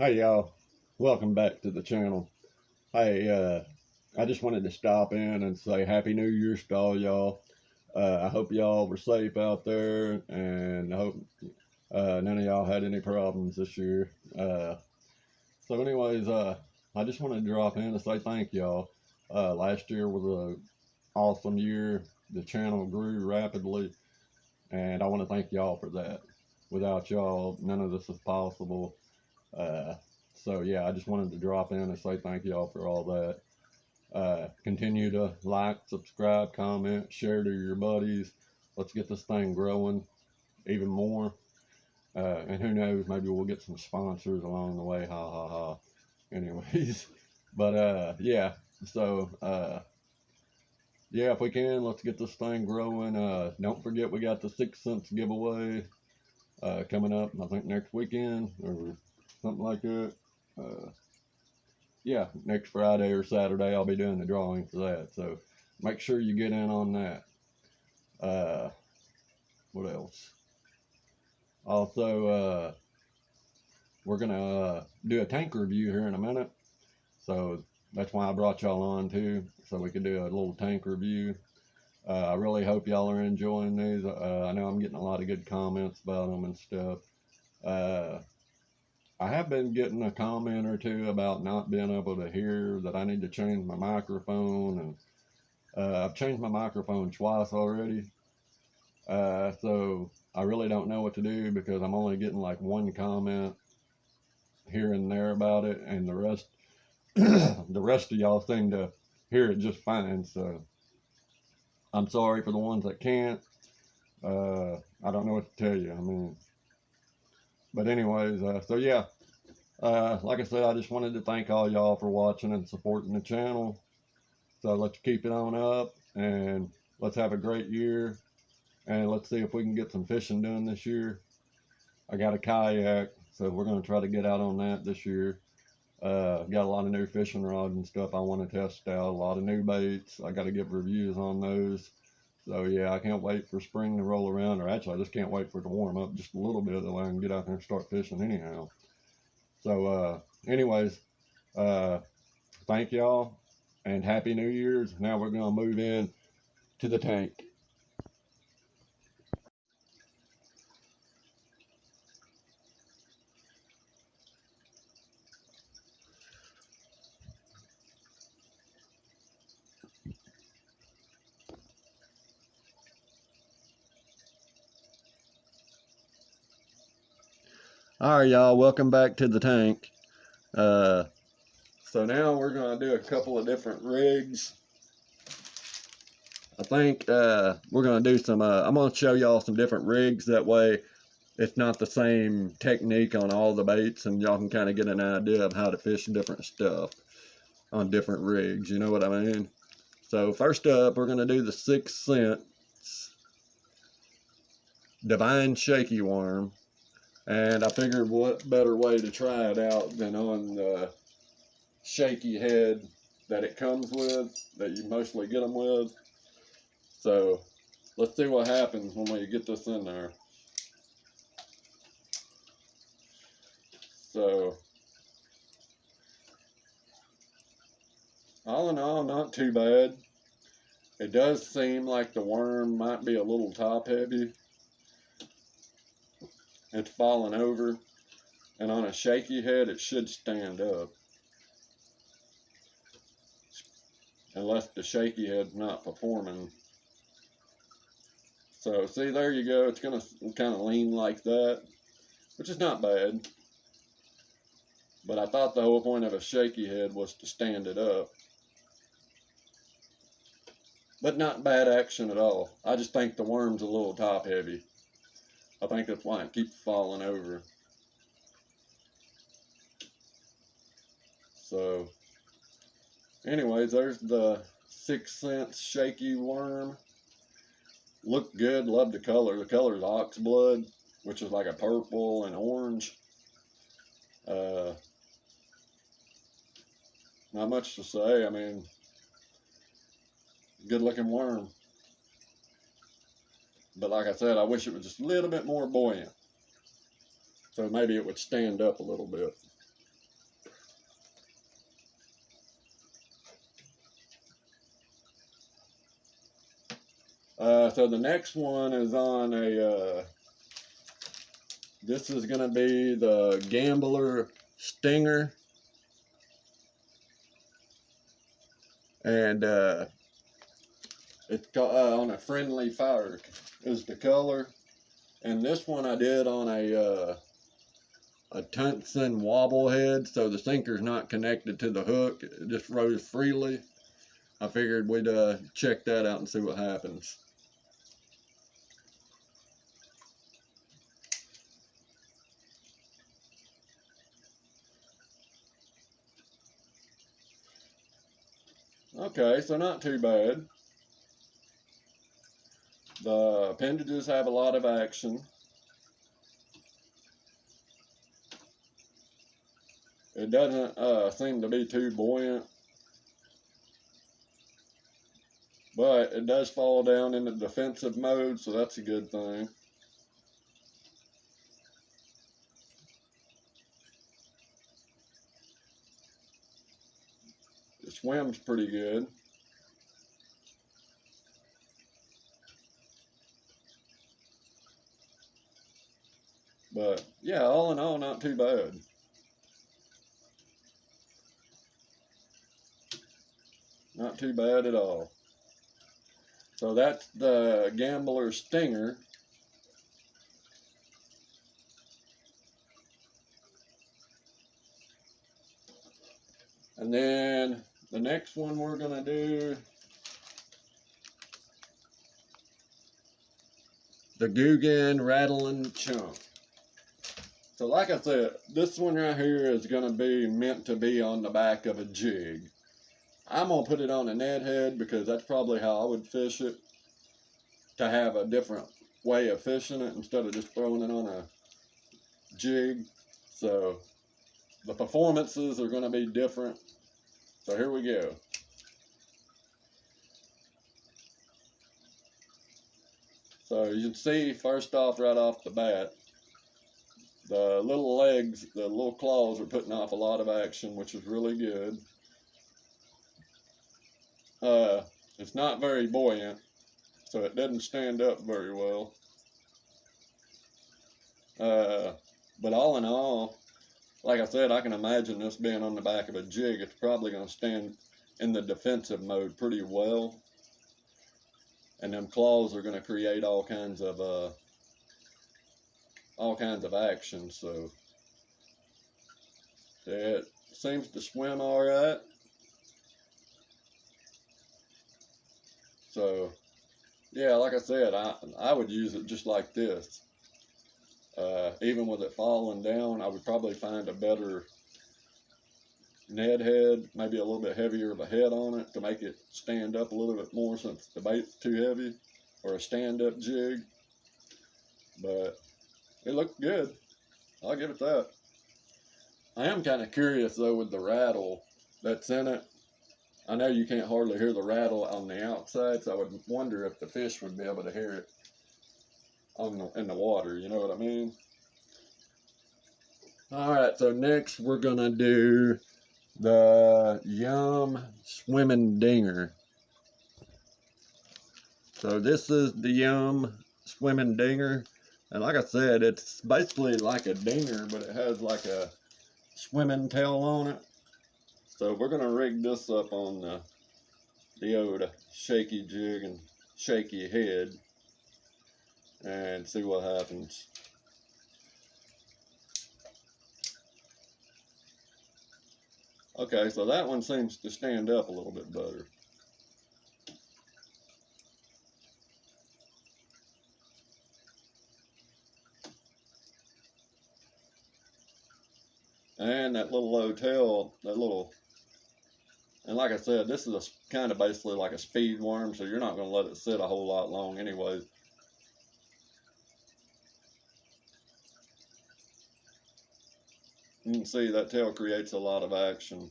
Hey y'all, welcome back to the channel. Hey, I just wanted to stop in and say Happy New Year's to all y'all. I hope y'all were safe out there, and I hope none of y'all had any problems this year. So anyways, I just wanted to drop in and say thank y'all. Last year was an awesome year. The channel grew rapidly, and I want to thank y'all for that. Without y'all, none of this is possible. Uh, so yeah, I just wanted to drop in and say thank y'all for all that. Continue to like, subscribe, comment, share to your buddies. Let's get this thing growing even more. And who knows, maybe we'll get some sponsors along the way. Ha ha ha. Anyways, but yeah. So yeah, if we can, let's get this thing growing. Don't forget we got the 6 cents giveaway coming up. I think next weekend or something like that. Yeah, next Friday or Saturday, I'll be doing the drawing for that. So make sure you get in on that. What else? Also, we're going to do a tank review here in a minute. So that's why I brought y'all on too, so we could do a little tank review. I really hope y'all are enjoying these. I know I'm getting a lot of good comments about them and stuff. I have been getting a comment or two about not being able to hear, that I need to change my microphone, and I've changed my microphone twice already. So I really don't know what to do, because I'm only getting like one comment here and there about it, and the rest the rest of y'all seem to hear it just fine. So I'm sorry for the ones that can't. I don't know what to tell you. I mean, but anyways, so yeah, like I said, I just wanted to thank all y'all for watching and supporting the channel. So let's keep it on up, and let's have a great year, and let's see if we can get some fishing done this year. I got a kayak, so we're going to try to get out on that this year. Got a lot of new fishing rods and stuff I want to test out, a lot of new baits. I got to give reviews on those. So yeah, I can't wait for spring to roll around, or actually I just can't wait for it to warm up just a little bit, so I can get out there and start fishing anyhow. So anyways, uh, thank y'all, and Happy New Year's. Now we're going to move in to the tank. All right, y'all, welcome back to the tank. So now we're going to do a couple of different rigs. I think we're going to do some, I'm going to show y'all some different rigs. That way it's not the same technique on all the baits, and y'all can kind of get an idea of how to fish different stuff on different rigs. You know what I mean? So first up, we're going to do the 6 cents Divine Shaky Worm. And I figured what better way to try it out than on the shaky head that it comes with, that you mostly get them with. So let's see what happens when we get this in there. So all in all, not too bad. It does seem like the worm might be a little top heavy. It's falling over, and on a shaky head it should stand up, unless the shaky head's not performing. So see, there you go, it's gonna kind of lean like that, which is not bad. But I thought the whole point of a shaky head was to stand it up. But not bad action at all. I just think the worm's a little top heavy. I think that's why it keeps falling over. So anyways, there's the 6 cents shaky worm. Looked good, loved the color. The color is ox blood, which is like a purple and orange. Not much to say. I mean, good looking worm. But like I said, I wish it was just a little bit more buoyant, so maybe it would stand up a little bit. So the next one is on a, this is going to be the Gambler Stinger. And it's on a Friendly Fire is the color. And this one I did on a tungsten wobble head, so the sinker's not connected to the hook. It just rose freely. I figured we'd check that out and see what happens. Okay, so not too bad. The appendages have a lot of action. It doesn't seem to be too buoyant, but it does fall down into defensive mode, so that's a good thing. It swims pretty good. But yeah, all in all, not too bad. Not too bad at all. So that's the Gambler Stinger. And then the next one we're going to do, the Guggen Rattling Chunk. So like I said, this one right here is going to be meant to be on the back of a jig. I'm going to put it on a net head because that's probably how I would fish it, to have a different way of fishing it instead of just throwing it on a jig. So the performances are going to be different. So here we go. So you can see first off, right off the bat, the little legs, the little claws are putting off a lot of action, which is really good. It's not very buoyant, so it doesn't stand up very well. But all in all, like I said, I can imagine this being on the back of a jig. It's probably going to stand in the defensive mode pretty well. And them claws are going to create all kinds of action. So it seems to swim all right. So yeah, like I said, I would use it just like this. Even with it falling down, I would probably find a better Ned head, maybe a little bit heavier of a head on it to make it stand up a little bit more since the bait's too heavy, or a stand-up jig. But it looked good. I'll give it that. I am kind of curious though with the rattle that's in it. I know you can't hardly hear the rattle on the outside, so I would wonder if the fish would be able to hear it in the water, you know what I mean? Alright, so next we're gonna do the Yum Swimming Dinger. So this is the Yum Swimming Dinger, and like I said, it's basically like a dinger, but it has like a swimming tail on it. So we're gonna rig this up on the old shaky jig and shaky head and see what happens. Okay, so that one seems to stand up a little bit better. And that little low tail, and like I said, this is a kind of basically like a speed worm, so you're not going to let it sit a whole lot long anyways. You can see that tail creates a lot of action.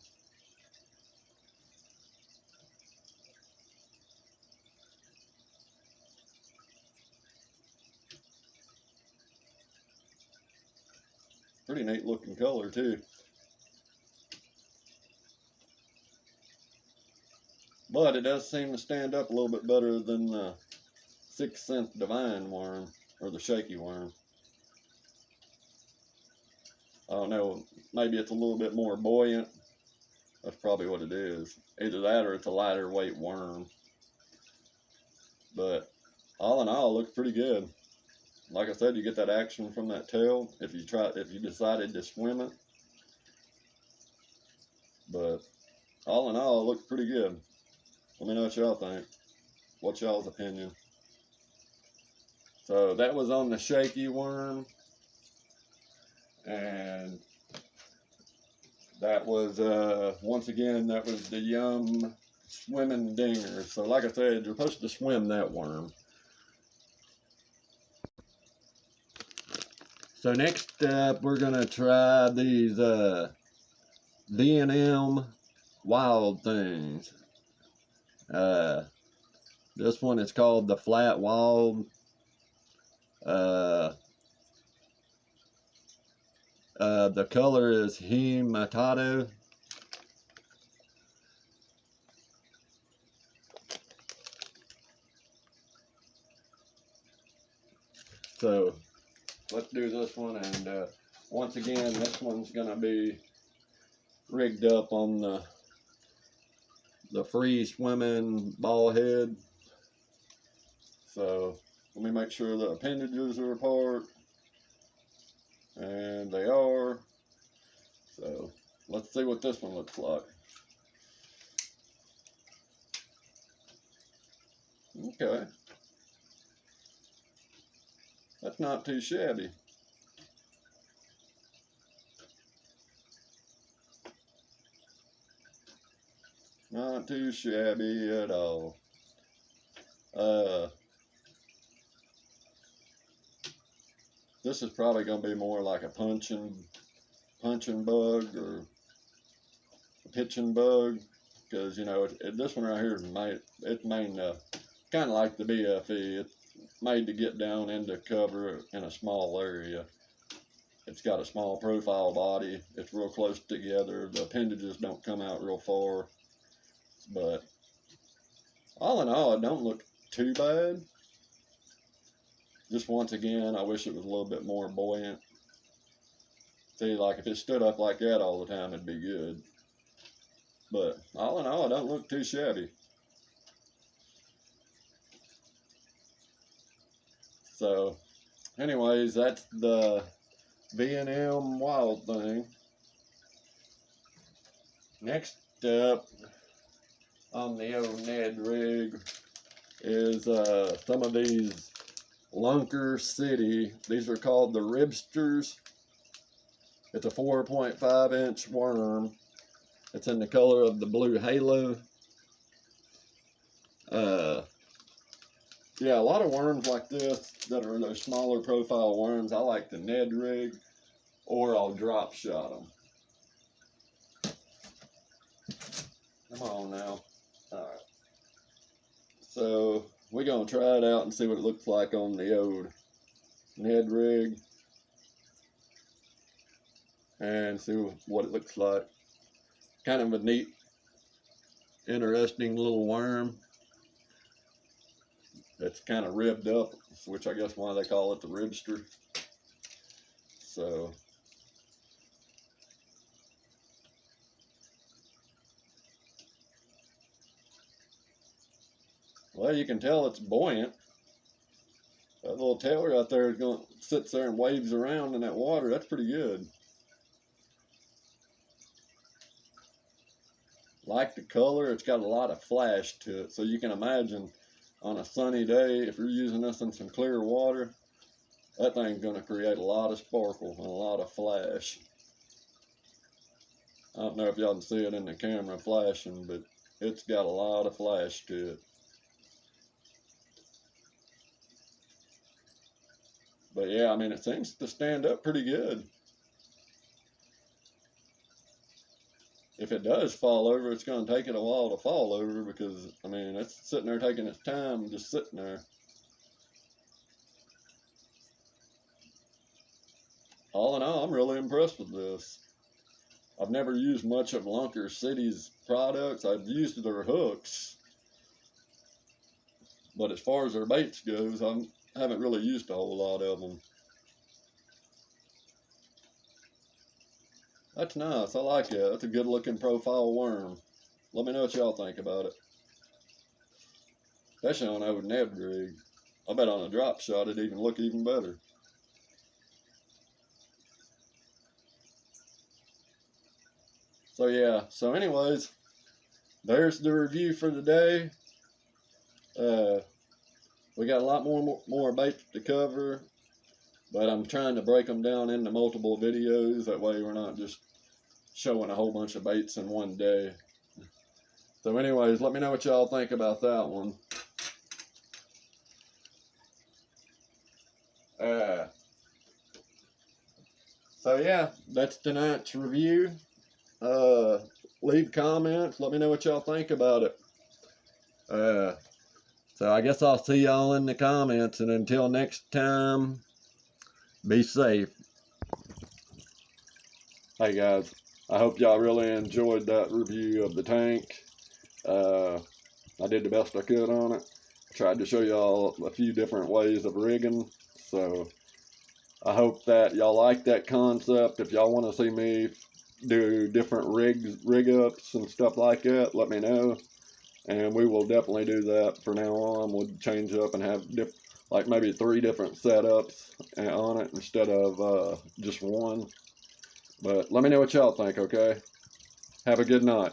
Pretty neat looking color too. But it does seem to stand up a little bit better than 6th Sense Divine worm, or the shaky worm. I don't know, maybe it's a little bit more buoyant. That's probably what it is. Either that or it's a lighter weight worm. But all in all, it looks pretty good. Like I said, you get that action from that tail if you decided to swim it. But all in all, it looks pretty good. Let me know what y'all think. What's y'all's opinion? So that was on the shaky worm. And that was, once again, that was the Yum Swimming Dinger. So like I said, you're supposed to swim that worm. So next up, we're going to try these V&M Wild Things. This one is called the Flat Wild. The color is Hematado. So let's do this one, and once again, this one's gonna be rigged up on the free swimming ball head. So let me make sure the appendages are apart, and they are. So let's see what this one looks like. Okay, that's not too shabby. Not too shabby at all. This is probably going to be more like a punching bug or a pitching bug, because you know this one right here is made. It's made kind of like the BFE. It's made to get down into cover in a small area. It's got a small profile body. It's real close together. The appendages don't come out real far, but all in all, it don't look too bad. Just once again, I wish it was a little bit more buoyant. See, like if it stood up like that all the time, it'd be good. But all in all, it don't look too shabby. So, anyways, that's the V&M Wild Thing. Next up on the old Ned rig is some of these Lunker City. These are called the Ribsters. It's a 4.5-inch worm. It's in the color of the blue halo. Yeah, a lot of worms like this that are those smaller profile worms, I like to Ned rig, or I'll drop shot them. Come on now. Alright. So we're going to try it out and see what it looks like on the old Ned rig. And see what it looks like. Kind of a neat, interesting little worm. It's kind of ribbed up, which I guess why they call it the Ribster. So well, you can tell it's buoyant. That little tail right there is going sits there and waves around in that water. That's pretty good. Like the color, it's got a lot of flash to it. So you can imagine on a sunny day, if you're using this in some clear water, that thing's going to create a lot of sparkle and a lot of flash. I don't know if y'all can see it in the camera flashing, but it's got a lot of flash to it. But yeah, I mean, it seems to stand up pretty good. If it does fall over, it's going to take it a while to fall over because, I mean, it's sitting there taking its time, just sitting there. All in all, I'm really impressed with this. I've never used much of Lunker City's products. I've used their hooks, But as far as their baits goes, I haven't really used a whole lot of them. That's nice. I like it. That's a good looking profile worm. Let me know what y'all think about it. Especially on an old nebbed rig. I bet on a drop shot it'd even look even better. So yeah, so anyways, there's the review for today. We got a lot more baits to cover, but I'm trying to break them down into multiple videos. That way we're not just showing a whole bunch of baits in one day. So anyways, let me know what y'all think about that one. So yeah, that's tonight's review. Leave comments. Let me know what y'all think about it. So I guess I'll see y'all in the comments, and until next time, be safe. Hey guys, I hope y'all really enjoyed that review of the tank. I did the best I could on it. Tried to show y'all a few different ways of rigging. So I hope that y'all like that concept. If y'all want to see me do different rig ups and stuff like that, let me know. And we will definitely do that from now on. We'll change up and have like maybe 3 different setups on it instead of just one. But let me know what y'all think, okay? Have a good night.